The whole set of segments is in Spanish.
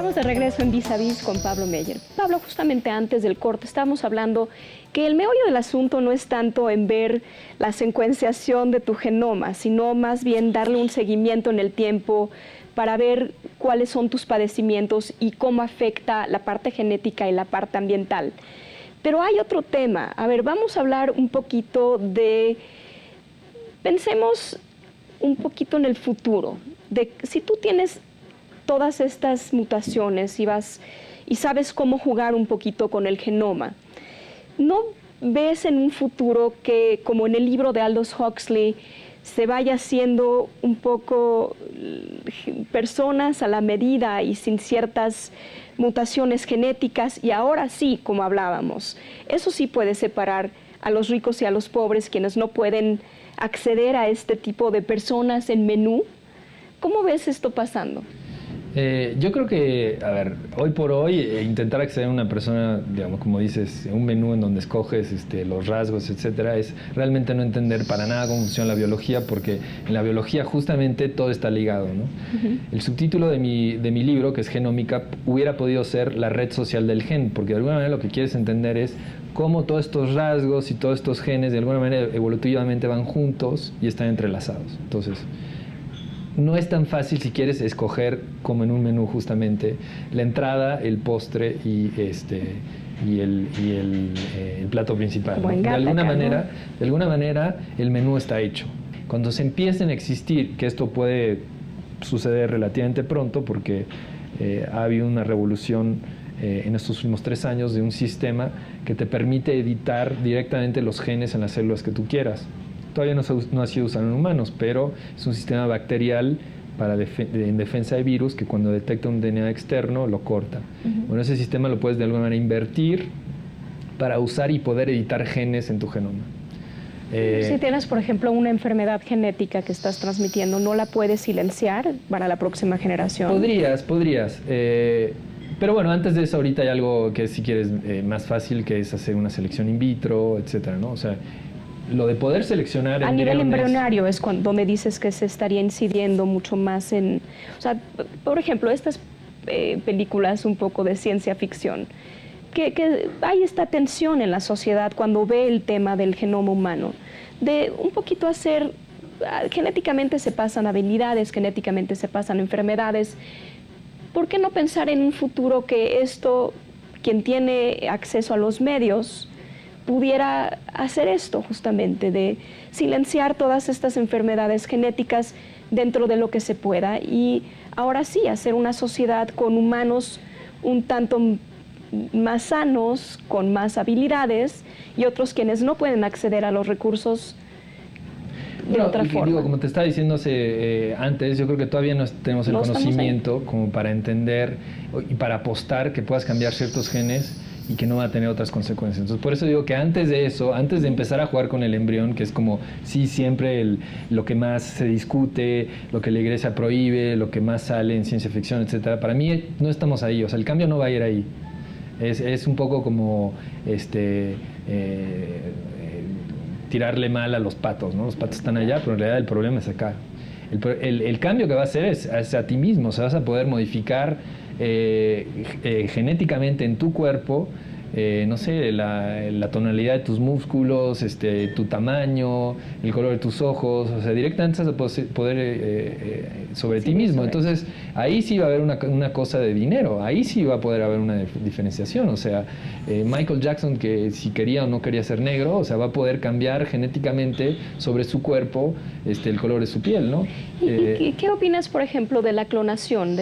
Estamos de regreso en Vis a Vis con Pablo Meyer. Pablo, justamente antes del corte estábamos hablando que el meollo del asunto no es tanto en ver la secuenciación de tu genoma, sino más bien darle un seguimiento en el tiempo para ver cuáles son tus padecimientos y cómo afecta la parte genética y la parte ambiental. Pero hay otro tema. A ver, vamos a hablar un poquito de... Pensemos un poquito en el futuro. De si tú tienes todas estas mutaciones y sabes cómo jugar un poquito con el genoma, ¿no ves en un futuro que, como en el libro de Aldous Huxley, se vaya haciendo un poco personas a la medida y sin ciertas mutaciones genéticas? Y ahora sí, como hablábamos, eso sí puede separar a los ricos y a los pobres, quienes no pueden acceder a este tipo de personas en menú. ¿Cómo ves esto pasando? Yo creo que, a ver, hoy por hoy, intentar acceder a una persona, digamos, como dices, un menú en donde escoges los rasgos, etcétera, es realmente no entender para nada cómo funciona la biología, porque en la biología justamente todo está ligado, ¿no? El subtítulo de mi libro, que es Genómica, hubiera podido ser la red social del gen, porque de alguna manera lo que quieres entender es cómo todos estos rasgos y todos estos genes de alguna manera evolutivamente van juntos y están entrelazados. Entonces, no es tan fácil, si quieres, escoger como en un menú justamente la entrada, el postre y el plato principal, ¿no? De alguna manera el menú está hecho. Cuando se empiecen a existir, que esto puede suceder relativamente pronto porque ha habido una revolución en estos últimos 3 años de un sistema que te permite editar directamente los genes en las células que tú quieras. Todavía no ha sido usado en humanos, pero es un sistema bacterial en defensa de virus que cuando detecta un DNA externo lo corta. Bueno, ese sistema lo puedes de alguna manera invertir para usar y poder editar genes en tu genoma. Si tienes, por ejemplo, una enfermedad genética que estás transmitiendo, ¿no la puedes silenciar para la próxima generación? Podrías. Pero bueno, antes de eso, ahorita hay algo que es, si quieres, más fácil, que es hacer una selección in vitro, etcétera, ¿no? O sea, lo de poder seleccionar a nivel embrionario es donde dices que se estaría incidiendo mucho más en... O sea, por ejemplo, estas películas un poco de ciencia ficción, que hay esta tensión en la sociedad cuando ve el tema del genoma humano, de un poquito hacer... Genéticamente se pasan habilidades, genéticamente se pasan enfermedades. ¿Por qué no pensar en un futuro que esto, quien tiene acceso a los medios, pudiera hacer esto justamente, de silenciar todas estas enfermedades genéticas dentro de lo que se pueda y ahora sí hacer una sociedad con humanos un tanto más sanos, con más habilidades y otros quienes no pueden acceder a los recursos de otra forma? Digo, como te estaba diciendo antes, yo creo que todavía no tenemos el conocimiento como para entender y para apostar que puedas cambiar ciertos genes y que no va a tener otras consecuencias. Entonces, por eso digo que antes de eso, antes de empezar a jugar con el embrión, que es como, sí, siempre lo que más se discute, lo que la iglesia prohíbe, lo que más sale en ciencia ficción, etcétera, para mí no estamos ahí, o sea, el cambio no va a ir ahí. Es un poco como tirarle mal a los patos, ¿no? Los patos están allá, pero en realidad el problema es acá. El cambio que va a hacer es a ti mismo, o sea, vas a poder modificar genéticamente en tu cuerpo, no sé, la tonalidad de tus músculos, tu tamaño, el color de tus ojos, o sea, directamente vas a poder sobre ti mismo. Entonces, ahí sí va a haber una cosa de dinero, ahí sí va a poder haber una diferenciación. O sea, Michael Jackson, que si quería o no quería ser negro, o sea, va a poder cambiar genéticamente sobre su cuerpo el color de su piel, ¿no? ¿Y qué opinas, por ejemplo, de la clonación?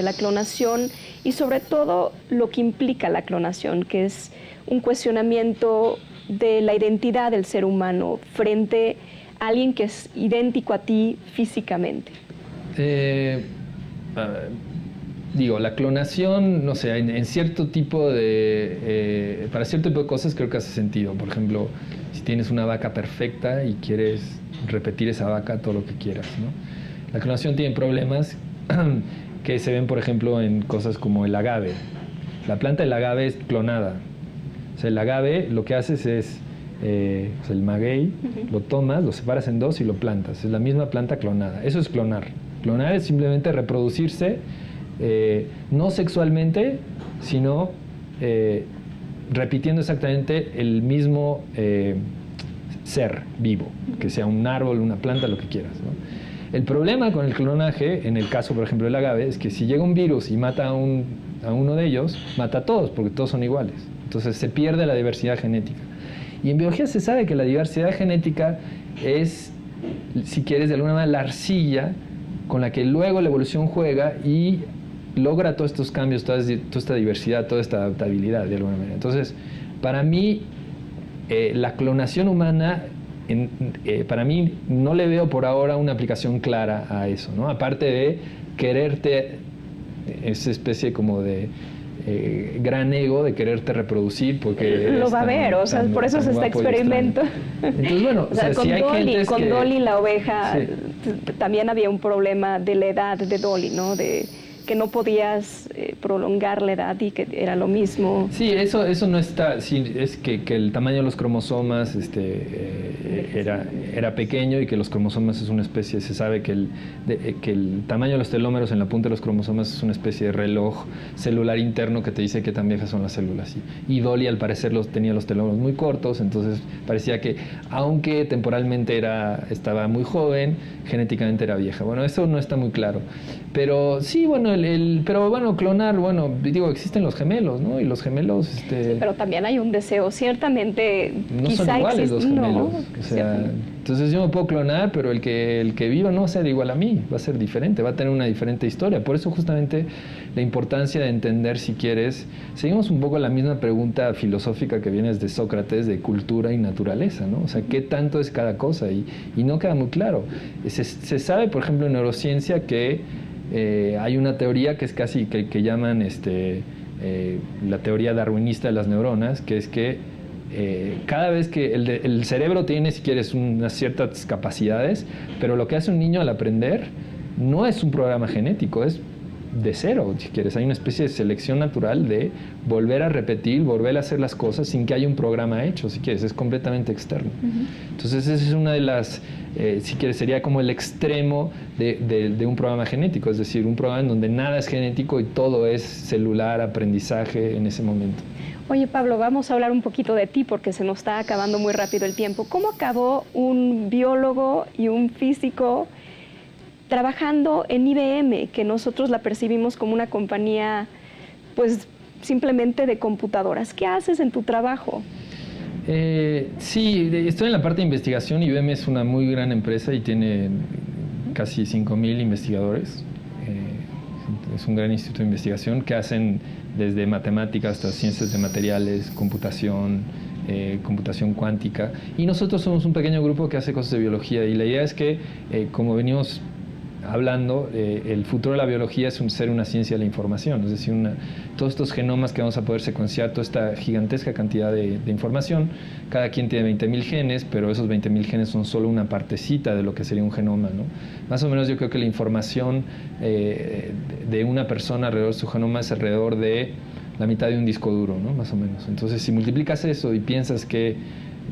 Y sobre todo lo que implica la clonación, que es un cuestionamiento de la identidad del ser humano frente a alguien que es idéntico a ti físicamente. Digo, la clonación, no sé, en cierto tipo de... para cierto tipo de cosas creo que hace sentido. Por ejemplo, si tienes una vaca perfecta y quieres repetir esa vaca todo lo que quieras, ¿no? La clonación tiene problemas que se ven, por ejemplo, en cosas como el agave. La planta del agave es clonada. O sea, el agave lo que haces es, el maguey, lo tomas, lo separas en dos y lo plantas. Es la misma planta clonada. Eso es clonar. Clonar es simplemente reproducirse no sexualmente, sino repitiendo exactamente el mismo ser vivo, que sea un árbol, una planta, lo que quieras, ¿no? El problema con el clonaje, en el caso, por ejemplo, del agave, es que si llega un virus y mata a uno de ellos, mata a todos, porque todos son iguales. Entonces se pierde la diversidad genética. Y en biología se sabe que la diversidad genética es, si quieres, de alguna manera la arcilla con la que luego la evolución juega y logra todos estos cambios, toda esta diversidad, toda esta adaptabilidad, de alguna manera. Entonces, para mí, la clonación humana, para mí, no le veo por ahora una aplicación clara a eso, ¿no? Aparte de quererte, esa especie como de gran ego de quererte reproducir porque lo va a ver, o sea, por eso es este experimento. Entonces, bueno, o sea, si hay gentes con que... Dolly la oveja, sí, también había un problema de la edad de Dolly, ¿no? De que no podías prolongar la edad y que era lo mismo. Sí, eso no está, sí, es que el tamaño de los cromosomas era pequeño y que los cromosomas es una especie, se sabe que el tamaño de los telómeros en la punta de los cromosomas es una especie de reloj celular interno que te dice qué tan viejas son las células. Y Dolly al parecer tenía los telómeros muy cortos, entonces parecía que aunque temporalmente estaba muy joven, genéticamente era vieja. Bueno, eso no está muy claro. Pero sí, bueno, pero bueno, clonar, bueno, digo, existen los gemelos, ¿no? Y los gemelos... Sí, pero también hay un deseo, ciertamente... No quizá son iguales los gemelos. No, o sea, entonces yo me puedo clonar, pero el que viva no va a ser igual a mí, va a ser diferente, va a tener una diferente historia. Por eso justamente la importancia de entender, si quieres, seguimos un poco la misma pregunta filosófica que viene desde Sócrates, de cultura y naturaleza, ¿no? O sea, ¿qué tanto es cada cosa? Y no queda muy claro. Se sabe, por ejemplo, en neurociencia que hay una teoría que es casi que llaman la teoría darwinista de las neuronas, que es que cada vez que el cerebro tiene, si quieres, unas ciertas capacidades, pero lo que hace un niño al aprender no es un programa genético, es de cero, si quieres. Hay una especie de selección natural de volver a repetir, volver a hacer las cosas sin que haya un programa hecho, si quieres, es completamente externo. Entonces esa es una de las, si quieres, sería como el extremo de un programa genético, es decir, un programa en donde nada es genético y todo es celular, aprendizaje en ese momento. Oye, Pablo, vamos a hablar un poquito de ti porque se nos está acabando muy rápido el tiempo. ¿Cómo acabó un biólogo y un físico trabajando en IBM, que nosotros la percibimos como una compañía, pues, simplemente de computadoras? ¿Qué haces en tu trabajo? Sí, estoy en la parte de investigación. IBM es una muy gran empresa y tiene casi 5,000 investigadores. Es un gran instituto de investigación que hacen desde matemáticas hasta ciencias de materiales, computación, computación cuántica. Y nosotros somos un pequeño grupo que hace cosas de biología. Y la idea es que, como venimos hablando, el futuro de la biología es ser una ciencia de la información, es decir, todos estos genomas que vamos a poder secuenciar, toda esta gigantesca cantidad de información. Cada quien tiene 20,000 genes, pero esos 20,000 genes son solo una partecita de lo que sería un genoma, ¿no? Más o menos yo creo que la información de una persona alrededor de su genoma es alrededor de la mitad de un disco duro, ¿no? Más o menos. Entonces, si multiplicas eso y piensas que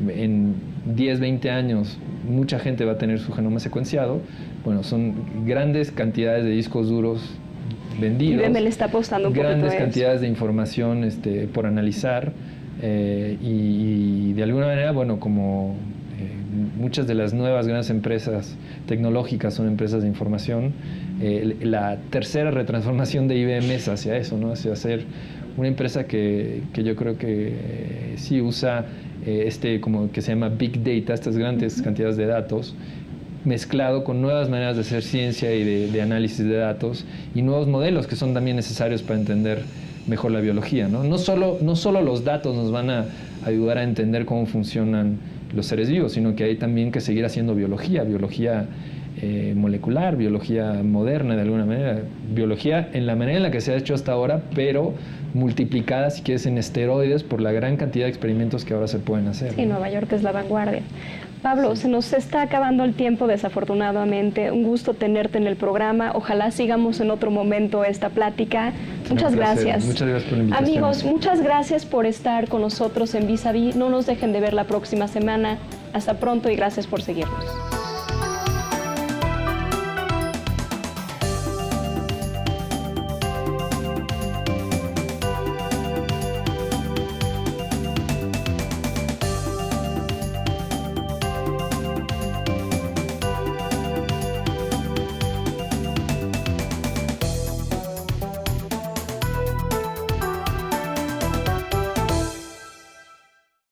en 10, 20 años mucha gente va a tener su genoma secuenciado, bueno, son grandes cantidades de discos duros vendidos. IBM le está apostando un grandes poquito cantidades de información por analizar y de alguna manera, bueno, como muchas de las nuevas grandes empresas tecnológicas son empresas de información, la tercera retransformación de IBM es hacia eso, ¿no? Hacia ser una empresa que yo creo que sí usa como que se llama Big Data, estas grandes cantidades de datos, mezclado con nuevas maneras de hacer ciencia y de análisis de datos y nuevos modelos que son también necesarios para entender mejor la biología, ¿no? No solo los datos nos van a ayudar a entender cómo funcionan los seres vivos, sino que hay también que seguir haciendo biología molecular, biología moderna de alguna manera, biología en la manera en la que se ha hecho hasta ahora, pero multiplicada, si quieres, en esteroides por la gran cantidad de experimentos que ahora se pueden hacer. Sí, ¿no? Nueva York es la vanguardia. Pablo, Sí. Se nos está acabando el tiempo, desafortunadamente. Un gusto tenerte en el programa. Ojalá sigamos en otro momento esta plática. Muchas gracias. Muchas gracias por la invitación. Amigos, muchas gracias por estar con nosotros en Vis a Vis. No nos dejen de ver la próxima semana. Hasta pronto y gracias por seguirnos.